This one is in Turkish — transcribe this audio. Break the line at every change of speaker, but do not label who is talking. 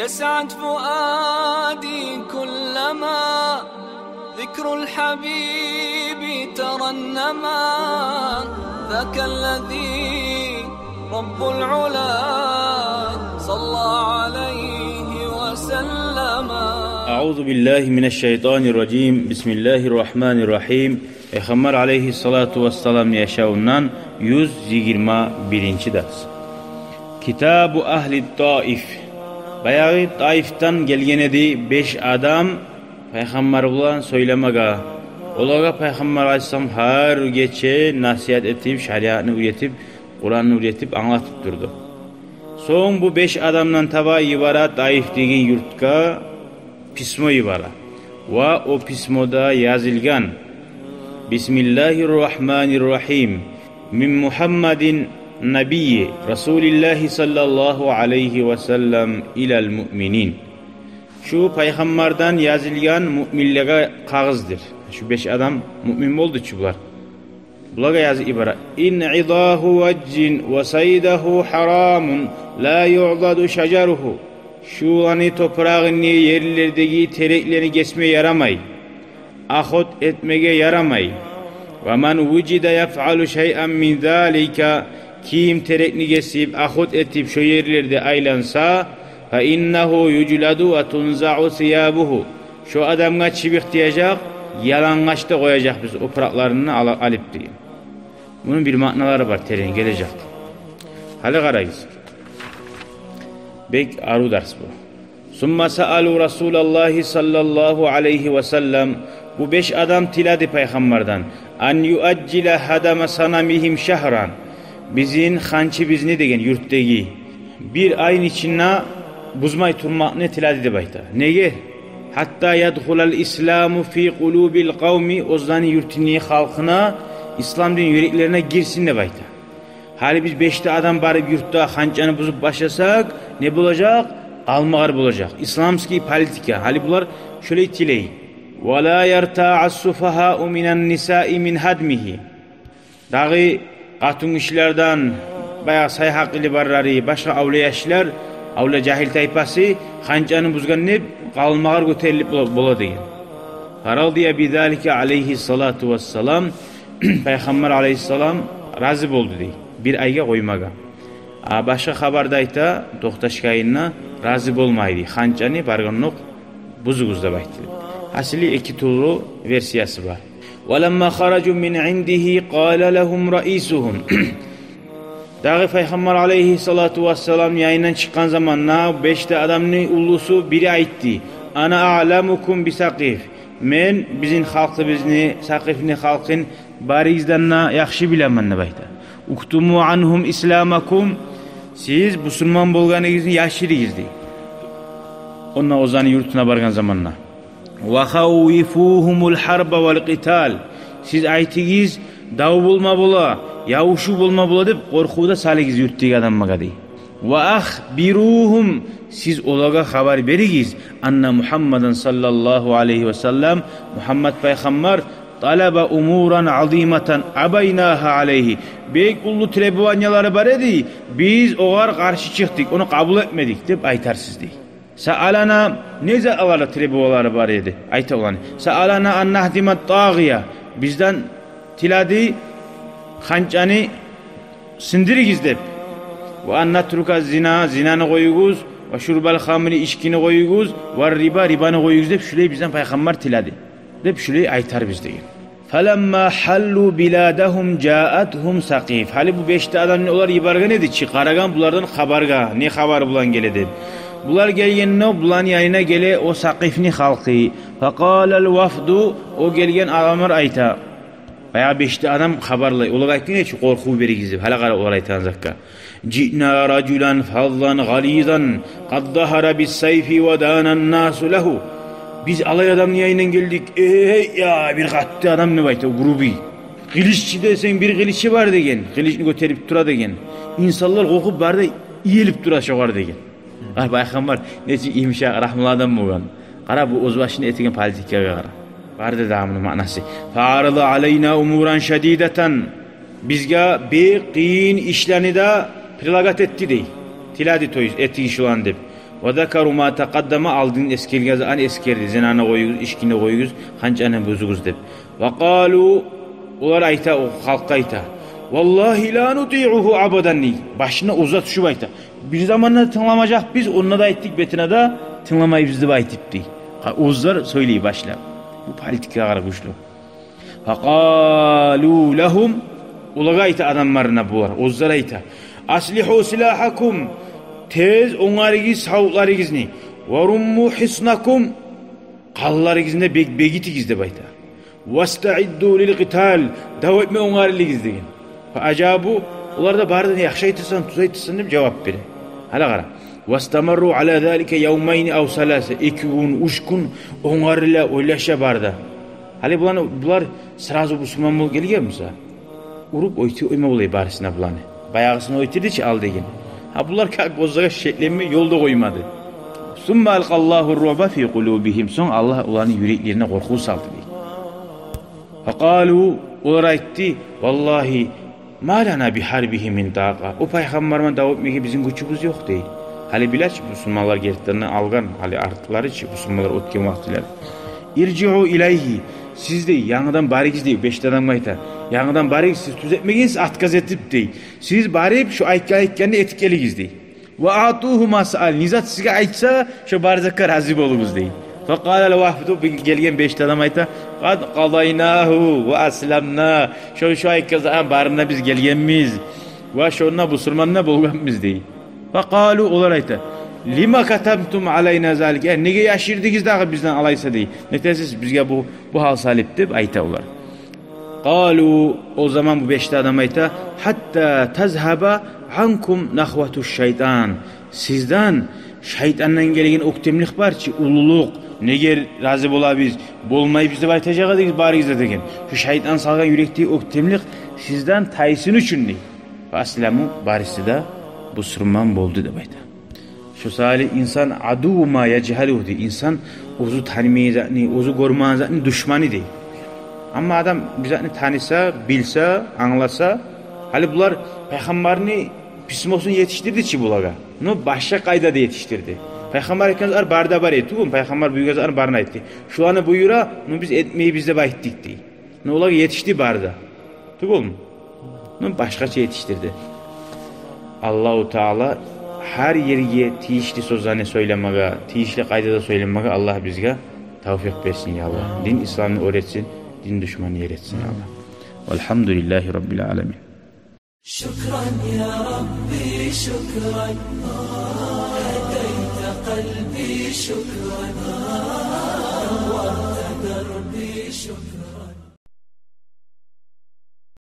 يسعد فؤادي كلما ذكر الحبيب ترنما ذاك الذي رب العلا صلى عليه وسلم.
أعوذ بالله من الشيطان الرجيم. بسم الله الرحمن الرحيم. Peygamber aleyhissalatu vesselam yaşayandan 121. ders. Kitab-ı Ahli Taif. Bayağı Taif'tan gelgen edi 5 adam Peygamber bulan söylemega. Olaga Peygamber aleyhisselam her gece nasihat etip, şeriatını öğretip, Kur'an'ı öğretip anlatıp durdu. Son bu 5 adamdan taba ibara Taif degen yurtka pismo ibara. Ve o pismoda yazılgan Bismillahirrahmanirrahim. Min Muhammedin Nebiyyi Resulillahi sallallahu aleyhi ve sellem ilal müminin. Şu peygamberden yazılgan müminlere kağızdır. Şu 5 adam mümin oldu çubular. Bulaga yazı ibara. İn'idahu veccin ve saydahu haramun la yu'dadu şecaruhu. Şu ani toprağını yerlerdeki tereklerini kesmeye yaramay. Ahut etmeye yaramay. Ve men vücide yef'alu şey'en min zâlika. Kim terekni kesip ahut etip şu yerlerde aylansa fe innehu yucladu ve tunza'u siyabuhu. Şu adamga çibik diyecek, yalangaçta koyacak biz opraklarını alıp diye. Bunun bir manaları var, terin gelecek. Hali karayız. Bek aru ders bu. Summa sa'alu Resulallah sallallahu aleyhi ve sellem. Bu 5 adam tiladi peygamberden. An yuaccile hadama sanamihim şehran. Bizin hançı bizni degen yurttagi. Bir ayın içine buzmay turmakını tiladi de bayta. Neye? Hatta yadhulal İslamu fi kulubil kavmi. Ozlani yurtini halkına İslam din yüreklerine girsin de bayta. Hali biz 5'te adam barıp yurtta hançanı buzup başlasak ne bulacak? Almağar bulacak. İslamski politika. Hali bunlar şöyle itileyin. وَلَا يَرْتَعَ السُّفَهَاءُ مِنَ النِّسَاءِ مِنْ هَدْمِهِ. Dağı katun işlerden bayağı sayhak ili barları başka avla yaşlar, avla cahil tayfası hançanı buzgan ne kalmağar göterilip bola deyin. Faraldiya bidalike aleyhissalatu vesselam. Peygamber aleyhissalam razı oldu dey. Bir ayga koymaga. Başka habardayta tohtaşkayına razı olmaydı. Hançanı barganlık buzuguzda baytı. Asli iki türlü versiyası var. وَلَمَّا خَرَجُوا مِنْ عِنْدِهِ قَالَ لَهُمْ رَئِيسُهُمْ. Dağı Peygamber aleyhissalatu vesselam yayından çıkan zamanla 5'te adamın ulusu biri aitti. Ana a'lamukum bi Sakif. Men bizim halkı bizni Sakifni halkın barizdanna yaxşı bilemenni bayta. Uktumu anhum islamakum. Siz Müslüman bolganınızı yaşırıyız dey. Onna ozanı yurtuna bargan zamanla. وَخَوِّفُوهُمُ الْحَرْبَ وَالْقِتَالِ. Siz aytigiz dav bulma bula, yavuşu bulma bula deb korkuda saligiz yurtdagi adammaga dey. وَأَخْبِرُوهُمْ. Siz olaga haber berigiz. Anna Muhammeden sallallahu aleyhi ve sellem Muhammed Peygamber talaba umuran azimatan abaynaha aleyhi. Bek ullu trebuanyaları var edi. Biz oğar karşı çıktık, onu kabul etmedik deb aytarsız dey. Sa'alana neze avala trebuaları var edi. Ayta olan. Sa'alana an nahdimat tağiya. Bizden tiladi hançanı sindirigiz deb. Ve an natruka zina, zinanı koyuguz. Ve şurbal hamri, içkini koyuguz. Ve riba, ribanı koyuguz deb. Şuley bizden peygamber tiladi. Deb şuley aytar biz deyin. Felemma hallu biladahum ja'atuhum Sakif. Hali bu 5'te adam ne olar ibarga ne dedi? Çıkaragan bulardan habarga. Ne haber bulan gele deb. Bular gelgenine bulan yayına gele o Sakifni halkı. Faqalal vafdu. O gelgen adamlar ayta. Bayağı 5'te adam haberlay. Olar aytın ne? Korku berigizib. Hala qara olar aytan zakka. Ci'na raculan fadlan galizan. Qad zahara bis sayfi ve danan nasu lehu. Biz alay adamın yayından geldik. Ya bir kattı adam ne bayta grubi. Kılıççı desen bir kılıççı var degen. Kılıçını göterip dura degen. İnsanlar kokup barda iyelip dura şoğar degen. Baykan var. Neçin imşa rahmlı adam mı olan. Qara bu özbaşını etigen politikaga qara. Barda damının manası. Fa'arada aleyna umuran şedideten. Bizga bir qiyin işlerini de prilagat etti dey. Tiladi toyuz eti işulan deb. Ve zekaru ma taqaddama aldın eskelgez an eskerdi. Zinana koyuguz, işkine koyuguz, hançanı buzuguz dep. Ve qalu ular ayta o halkka ayta. Vallahi la nuti'uhu abadan. Başına uzat şu ayta. Bir zamanla tınlamayacak biz onunla da ettik betine da tınlamayı bizde baytipti. Uzlar söyleyi başla. Bu politika var güçlü. Faqalu lahum ulaga ayta adamlarına bular. Uzlar ayta. Aslihu silahakum. Tez onlarıgiz savutlarıgizni. Varummu hisnakum. Qallarıgizne begitigizde bayta. Vasta'iddu lil qital. Davetme onlarıgiz degen. Fa ajabu ular da bardan yaxşı aytırsan, tuz aytırsan deb cevap beri. Hala qara. Vastamarru ala zalika yawmayn aw salasa. 2 gün, 3 gün onlarla oylaşa barda. Hali bular sразу Müslüman bol gelgen misa. Urup oyti oyma bolay barısına bulanı. Bayağısını oytirdiçi al degen. Ha bunlar kalk bozdaga şeklenme yolda koymadı. Summa alqallahu ruba fi qulubihim. Son Allah ulanın yüreklerine korku saldı. Faqalu ular aytti vallahi ma lana bi harbihi min taqa. O peygamberman davet etmeye bizim gücümüz yok değil. Hali bilaç Müslümanlar gertlerinden algan hali arttıkları için Müslümanlar ötken vaktiler. İrci'u ileyhi. Siz de yanıdan barigiz deyip 5 adam ayta. Yanıdan barigiz siz tuz etmegeniz atkaz etip deyip. Siz barib şu aytkenini etkeligiz deyip. Ve atuhu masal. Nizat sizge aytsa şu barzakka razı bolunuz deyip. Faqala le vahfidu gelgen 5 adam ayta. Qad qadaynahu ve aslamna. Şu aytkazan barına biz gelgenmiz. Ve şonna Müslümanna bolganmiz deyip. Faqalu olar ayta. Lima katamtum alayna zalik. Nege yaşirdigiz dağı bizden alaysa deyip. Netesiz bizge bu hal salip deyip ayta olar. Qalu o zaman bu 5 adam ayta. Hatta tazhaba ankum nahvatuş şeytan. Sizden şeytandan gelegen oktemlik var ki ululuk. Neger razı bola biz. Bolmayı bizde baytacağı deyiz barigizde degen. Şu şeytan salgan yürektiği oktemlik sizden taysın üçün ne? Aslamu barisi da bu sırman boldu da bayta. Şu sali insan adu ma yecehaluhu diye. İnsan ozu tanımayı, ozu görmeyı düşmanı değil. Ama adam bize tanısa, bilse, anlasa, hali bunlar peygamberini pismosun yetiştirdi ki bulaga. No başka kayda da yetiştirdi. Peygamber ekranlar barda bar etti. Peygamber büyükler barına etti. Şu anı buyura, no biz etmeyi bizde bayittik diye. No olarak yetişti barda. Tukul mu? No başkaça yetiştirdi. Allahu Teala her yerge tiyişli sözlerini söylemeye, tiyişli kaydada söylemeye Allah bizge tevfik versin ya Allah. Din İslam'ı öğretsin, din düşmanı yer etsin ya Allah. Velhamdülillahi Rabbil alemin.
Şükran ya Rabbi şükran. Hedeyte kalbi şükran.